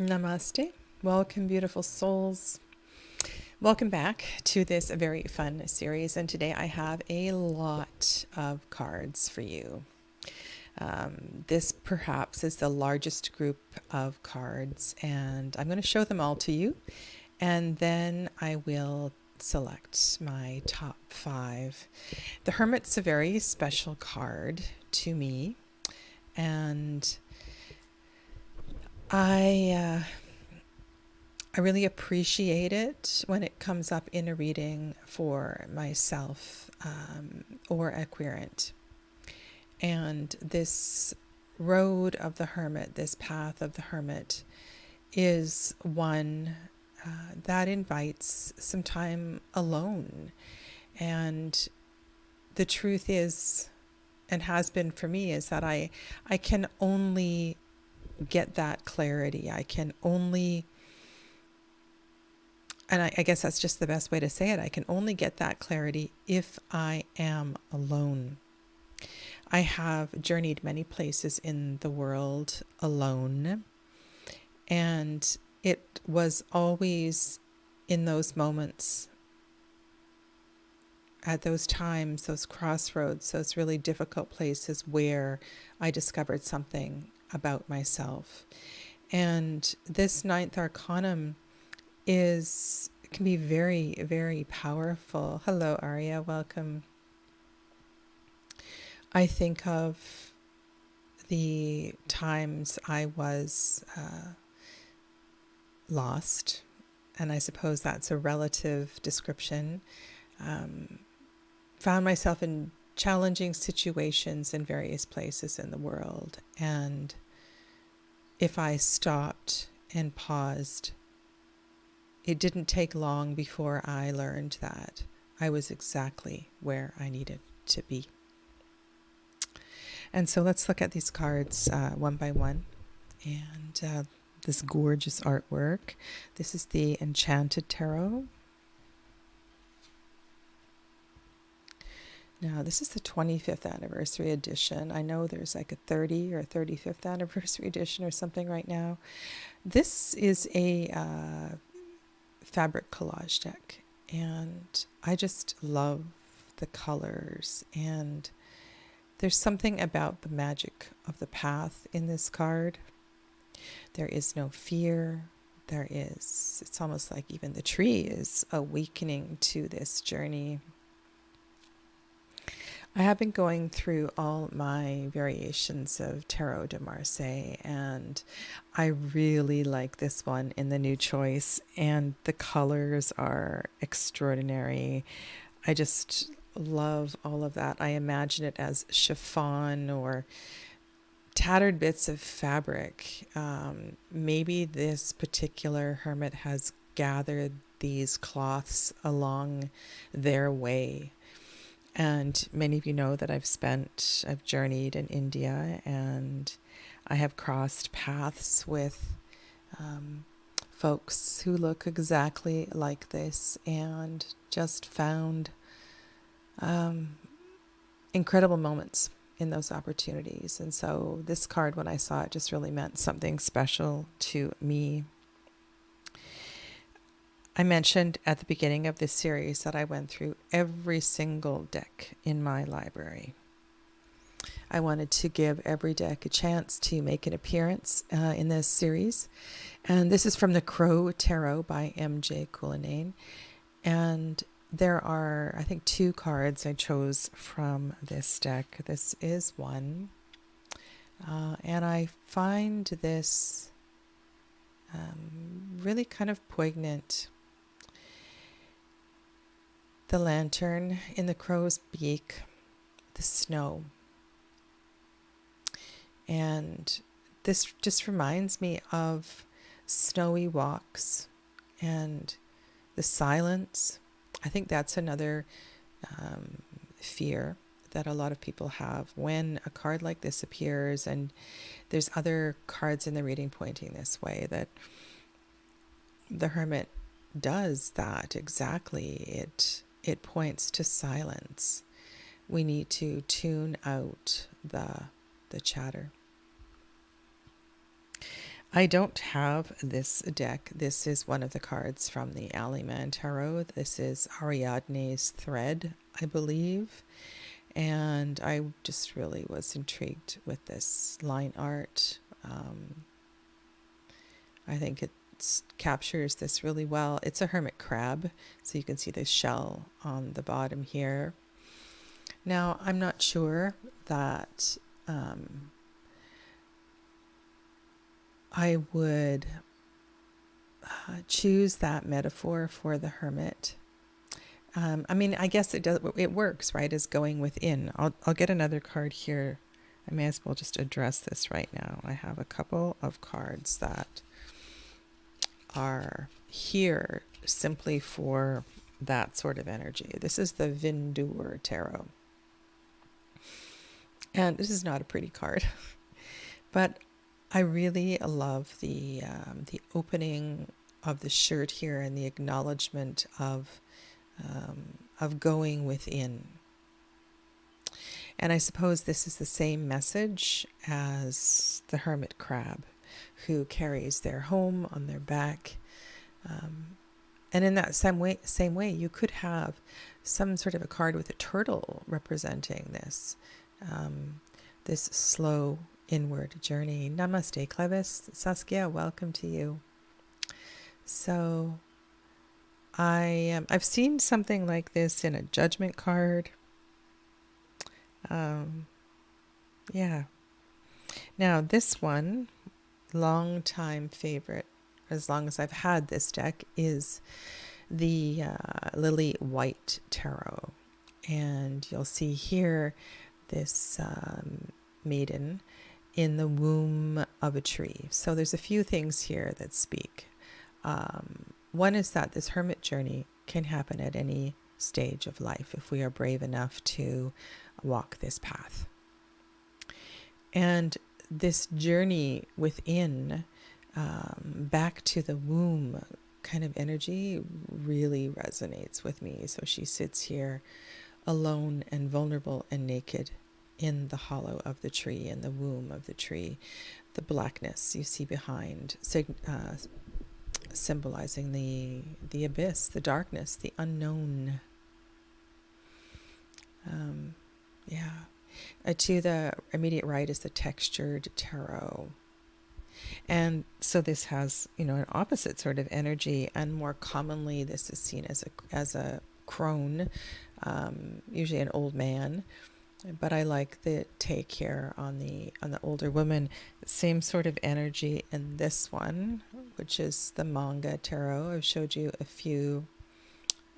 Namaste. Welcome, beautiful souls. Welcome back to this very fun series. And today I have a lot of cards for you. This perhaps is the largest group of cards, and I'm going to show them all to you. And then I will select my top 5. The Hermit's a very special card to me. And I really appreciate it when it comes up in a reading for myself or a querent. And this road of the Hermit, this path of the Hermit, is one that invites some time alone. And the truth is, and has been for me, is that I can only get that clarity. I can only, and I guess that's just the best way to say it, I can only get that clarity if I am alone. I have journeyed many places in the world alone, and it was always in those moments, at those times, those crossroads, those really difficult places where I discovered something about myself. And this ninth arcanum can be very, very powerful. Hello, Arya, welcome. I think of the times I was lost, and I suppose that's a relative description. Found myself in challenging situations in various places in the world, and if I stopped and paused, it didn't take long before I learned that I was exactly where I needed to be. And so let's look at these cards one by one. And this gorgeous artwork. This is the Enchanted Tarot. Now, this is the 25th anniversary edition. I know there's like a 30 or 35th anniversary edition or something right now. This is a fabric collage deck, and I just love the colors, and there's something about the magic of the path in this card. There is no fear. It's almost like even the tree is awakening to this journey. I have been going through all my variations of Tarot de Marseille, and I really like this one in the new choice, and the colors are extraordinary. I just love all of that. I imagine it as chiffon or tattered bits of fabric. Maybe this particular hermit has gathered these cloths along their way. And many of you know that I've journeyed in India, and I have crossed paths with folks who look exactly like this, and just found incredible moments in those opportunities. And so this card, when I saw it, just really meant something special to me. I mentioned at the beginning of this series that I went through every single deck in my library. I wanted to give every deck a chance to make an appearance in this series. And this is from the Crow Tarot by M.J. Cullinane. And there are, I think, 2 cards I chose from this deck. This is one. And I find this really kind of poignant. The lantern in the crow's beak, the snow. And this just reminds me of snowy walks and the silence. I think that's another fear that a lot of people have when a card like this appears, and there's other cards in the reading pointing this way, that the Hermit does that exactly. It points to silence. We need to tune out the chatter. I don't have this deck. This is one of the cards from the Aliman Tarot. This is Ariadne's Thread, I believe. And I just really was intrigued with this line art. I think it captures this really well. It's a hermit crab, so you can see the shell on the bottom here. Now, I'm not sure that I would choose that metaphor for the hermit. I mean, I guess it does. It works, right? As going within. I'll get another card here. I may as well just address this right now. I have a couple of cards that are here simply for that sort of energy. This is the Vindur Tarot. And this is not a pretty card, but I really love the opening of the shirt here and the acknowledgement of going within. And I suppose this is the same message as the hermit crab, who carries their home on their back. And in that same way, you could have some sort of a card with a turtle representing this, this slow inward journey. Namaste, Clevis. Saskia, welcome to you. So I've seen something like this in a judgment card. Yeah. Now this one, long time favorite, as long as I've had this deck, is the Lily White Tarot. And you'll see here this maiden in the womb of a tree. So there's a few things here that speak. One is that this hermit journey can happen at any stage of life if we are brave enough to walk this path. And this journey within, back to the womb kind of energy really resonates with me. So she sits here alone and vulnerable and naked in the hollow of the tree, in the womb of the tree. The blackness you see behind, symbolizing the abyss, the darkness, the unknown. To the immediate right is the textured tarot. And so this has, an opposite sort of energy, and more commonly this is seen as a crone, usually an old man. But I like the take here on the older woman. Same sort of energy in this one, which is the manga tarot. I've showed you a few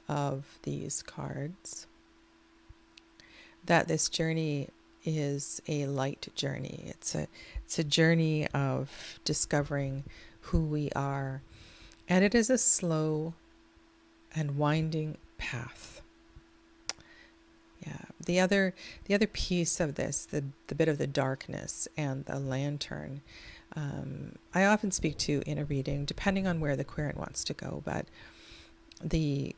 of these cards. That this journey is a light journey. It's a journey of discovering who we are, and it is a slow and winding path. Yeah. The other piece of this, the bit of the darkness and the lantern, I often speak to in a reading, depending on where the querent wants to go, but the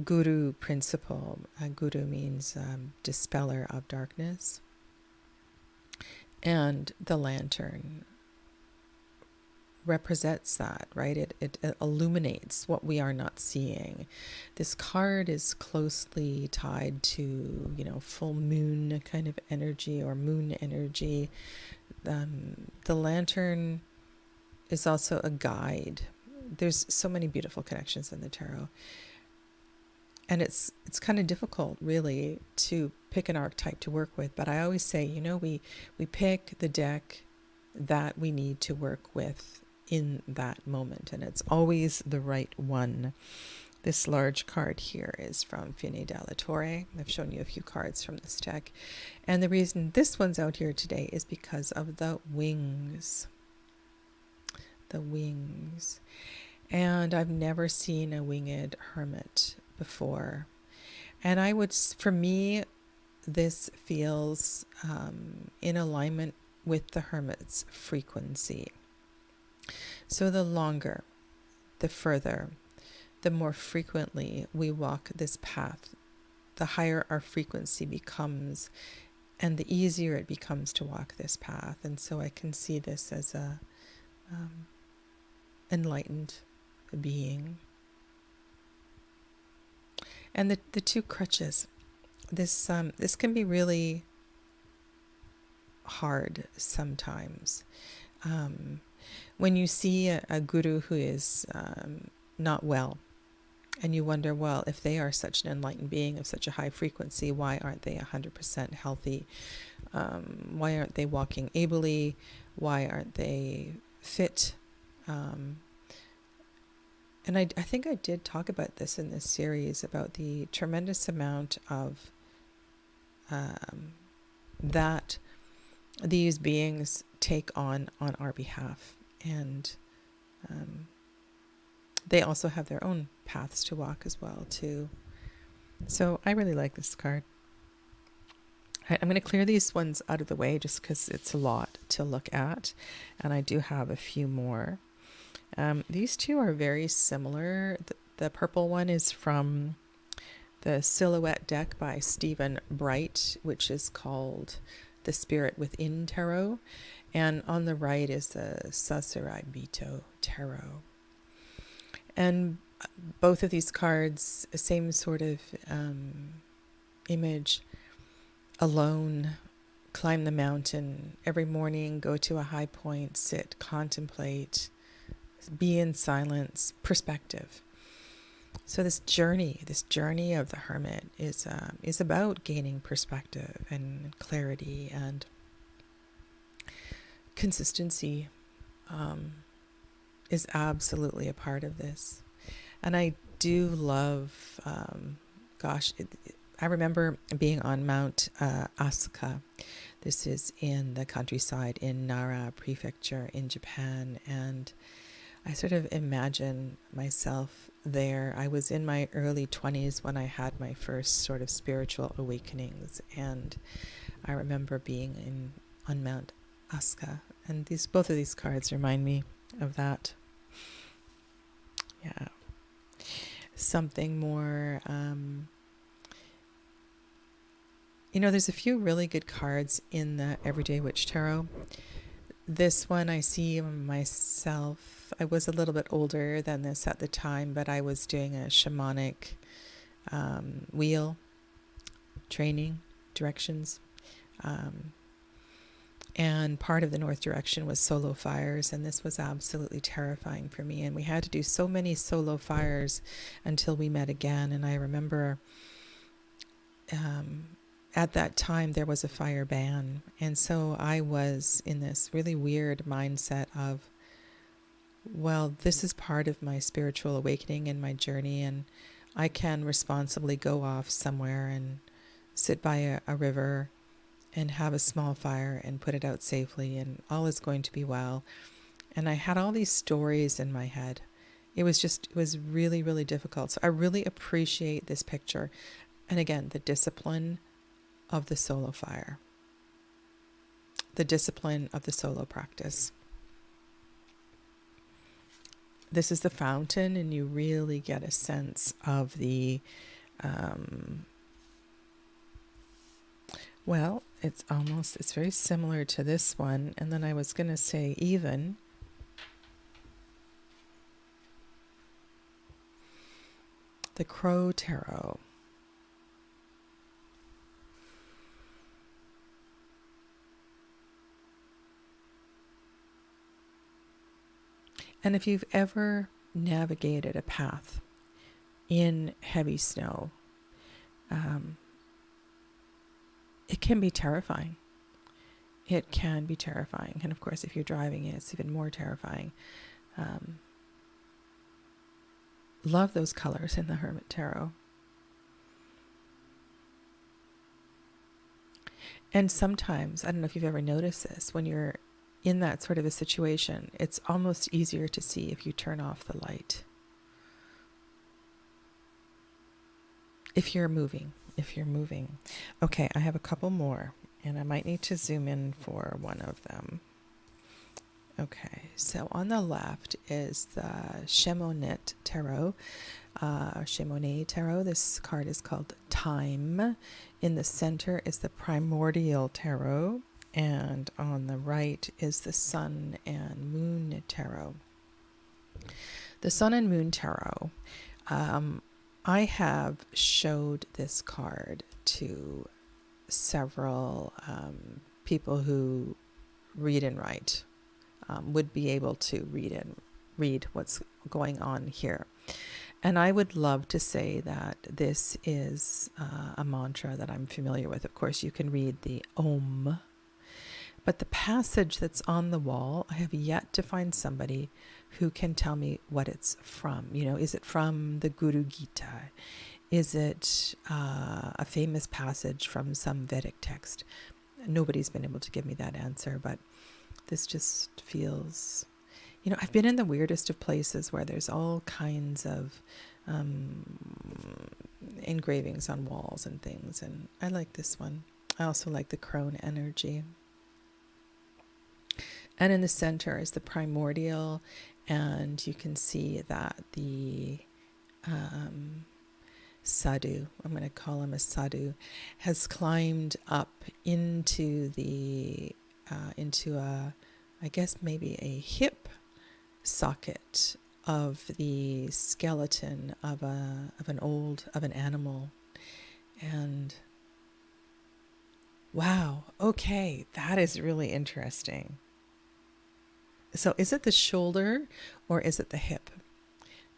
guru principle, guru means dispeller of darkness, and the lantern represents that, right? It illuminates what we are not seeing. This card is closely tied to, full moon kind of energy or moon energy. The lantern is also a guide. There's so many beautiful connections in the tarot. And it's kind of difficult, really, to pick an archetype to work with. But I always say, we pick the deck that we need to work with in that moment. And it's always the right one. This large card here is from Fine della Torre. I've shown you a few cards from this deck. And the reason this one's out here today is because of the wings. The wings. And I've never seen a winged hermit before. And for me, this feels in alignment with the hermit's frequency. So the longer, the further, the more frequently we walk this path, the higher our frequency becomes, and the easier it becomes to walk this path. And so I can see this as enlightened being. And the two crutches. This can be really hard sometimes. When you see a guru who is not well, and you wonder, well, if they are such an enlightened being of such a high frequency, why aren't they 100% healthy? Why aren't they walking ably? Why aren't they fit? And I think I did talk about this in this series, about the tremendous amount of that these beings take on our behalf. And they also have their own paths to walk as well, too. So I really like this card. I'm going to clear these ones out of the way just because it's a lot to look at. And I do have a few more. These two are very similar. The purple one is from the Silhouette deck by Stephen Bright, which is called The Spirit Within Tarot. And on the right is the Sasarai Bito Tarot. And both of these cards, same sort of image. Alone, climb the mountain every morning, go to a high point, sit, contemplate, be in silence, perspective. So this journey of the hermit is about gaining perspective and clarity, and consistency is absolutely a part of this. And I do love, I remember being on Mount Asuka. This is in the countryside in Nara Prefecture in Japan, and I sort of imagine myself there. I was in my early 20s when I had my first sort of spiritual awakenings, and I remember being on Mount Asuka, and both of these cards remind me of that. Yeah, something more. There's a few really good cards in the Everyday Witch Tarot. This one I see myself. I was a little bit older than this at the time, but I was doing a shamanic wheel training directions. And part of the North Direction was solo fires, and this was absolutely terrifying for me. And we had to do so many solo fires until we met again. And I remember at that time there was a fire ban. And so I was in this really weird mindset of, well, this is part of my spiritual awakening and my journey, and I can responsibly go off somewhere and sit by a river and have a small fire and put it out safely, and all is going to be well. And I had all these stories in my head. It was really, really difficult. So I really appreciate this picture. And again, the discipline of the solo fire, the discipline of the solo practice. This is the fountain, and you really get a sense of the, it's very similar to this one. And then I was going to say even. The Crow Tarot. And if you've ever navigated a path in heavy snow, it can be terrifying. It can be terrifying. And of course, if you're driving, it's even more terrifying. Love those colors in the Hermit Tarot. And sometimes, I don't know if you've ever noticed this, when you're in that sort of a situation, it's almost easier to see if you turn off the light. If you're moving. Okay, I have a couple more, and I might need to zoom in for one of them. Okay, so on the left is the Chemonette Tarot. Chemonette Tarot. This card is called Time. In the center is the Primordial Tarot. And on the right is the Sun and Moon Tarot. The Sun and Moon Tarot. I have showed this card to several people who read and write, would be able to read what's going on here. And I would love to say that this is a mantra that I'm familiar with. Of course, you can read the Om, but the passage that's on the wall, I have yet to find somebody who can tell me what it's from. You know, is it from the Guru Gita? Is it a famous passage from some Vedic text? Nobody's been able to give me that answer, but this just feels, you know, I've been in the weirdest of places where there's all kinds of engravings on walls and things, and I like this one. I also like the crone energy. And in the center is the primordial, and you can see that the sadhu, I'm going to call him a sadhu, has climbed up into the into a, I guess maybe a hip socket of the skeleton of an animal. And wow, okay, that is really interesting. So is it the shoulder or is it the hip?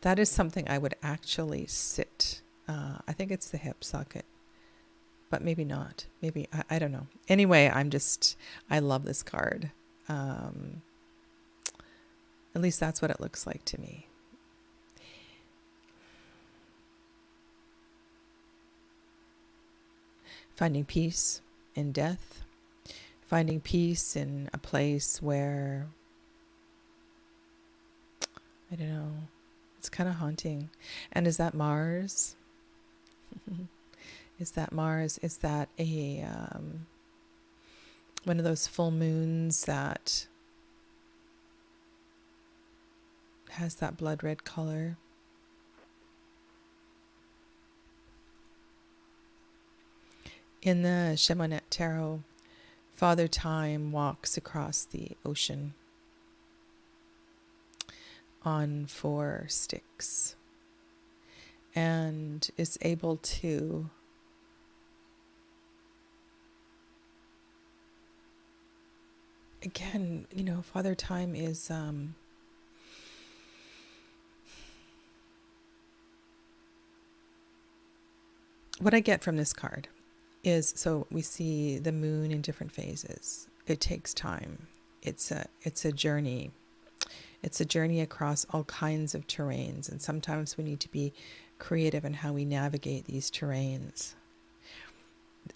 That is something I would actually sit. I think it's the hip socket, but maybe not. Maybe, I don't know. Anyway, I love this card. At least that's what it looks like to me. Finding peace in death. Finding peace in a place where, I don't know, it's kind of haunting. And is that Mars? Is that Mars? Is that a one of those full moons that has that blood red color? In the Shemanet Tarot, Father Time walks across the ocean on 4 sticks and is able to again, you know, Father Time is what I get from this card is, so we see the moon in different phases. It takes time. It's a journey. It's a journey across all kinds of terrains, and sometimes we need to be creative in how we navigate these terrains.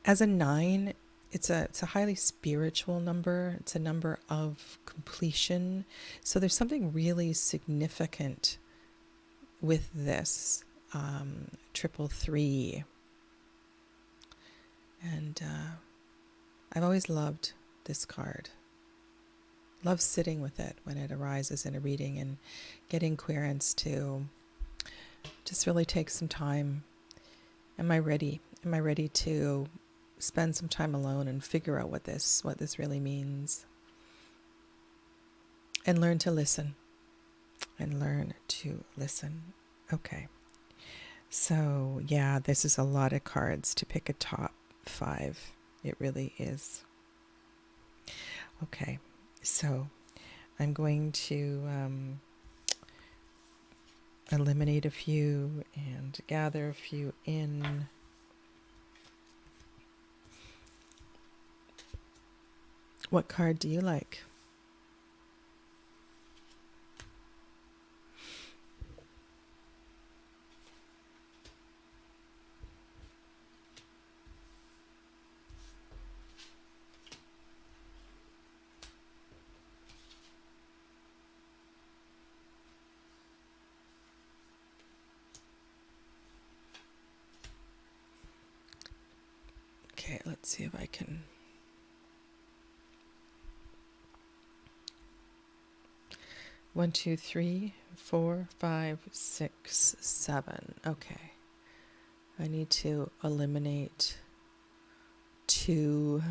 As a 9, it's a highly spiritual number. It's a number of completion. So there's something really significant with this 333. And I've always loved this card. Love sitting with it when it arises in a reading and getting clearance to just really take some time. Am I ready? Am I ready to spend some time alone and figure out what this really means? And learn to listen. Okay. So yeah, this is a lot of cards to pick a top 5. It really is. Okay. So I'm going to eliminate a few and gather a few in. What card do you like? Okay, let's see if I can. One, two, 3, 4, 5, 6, 7. Okay. I need to eliminate 2.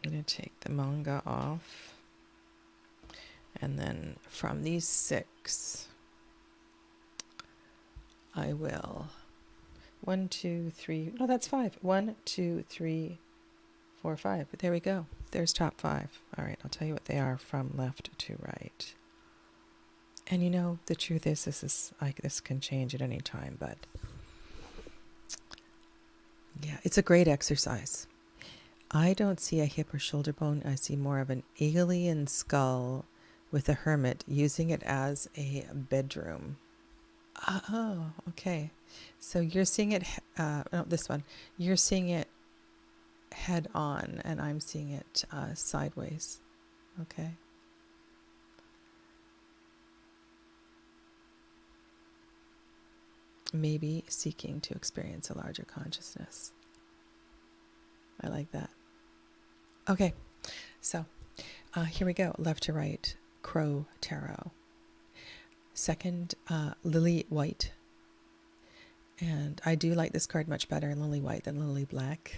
I'm going to take the manga off. And then from these 6, I will 1, 2, 3. No, that's 5. 1, 2, 3, 4, 5. There we go. There's top 5. All right, I'll tell you what they are from left to right. And you know, the truth is, this can change at any time, but yeah, it's a great exercise. I don't see a hip or shoulder bone. I see more of an alien skull with a hermit using it as a bedroom. Oh, okay. So you're seeing it, no, this one. You're seeing it head on, and I'm seeing it sideways. Okay. Maybe seeking to experience a larger consciousness. I like that. Okay, so here we go. Left to right, Crow Tarot. Second, Lily White. And I do like this card much better, Lily White, than Lily Black.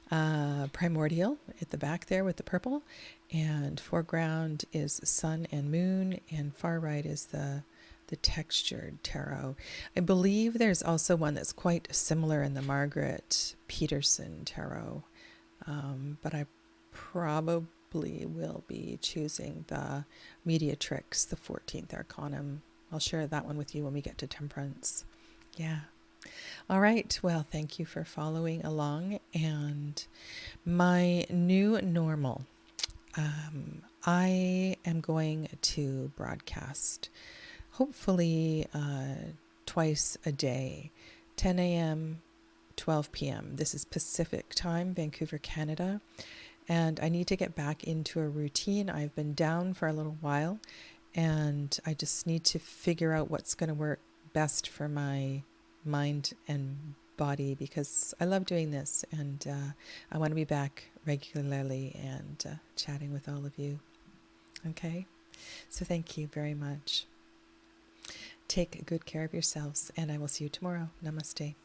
Primordial at the back there with the purple. And foreground is Sun and Moon. And far right is the textured tarot. I believe there's also one that's quite similar in the Margaret Peterson tarot. But I probably will be choosing the Mediatrix, the 14th Arcanum. I'll share that one with you when we get to Temperance. Yeah. All right. Well, thank you for following along. And my new normal, I am going to broadcast hopefully twice a day, 10 a.m., 12 p.m. This is Pacific time, Vancouver, Canada. And I need to get back into a routine. I've been down for a little while, and I just need to figure out what's going to work best for my mind and body, because I love doing this, and I want to be back regularly and chatting with all of you. Okay? So thank you very much. Take good care of yourselves, and I will see you tomorrow. Namaste.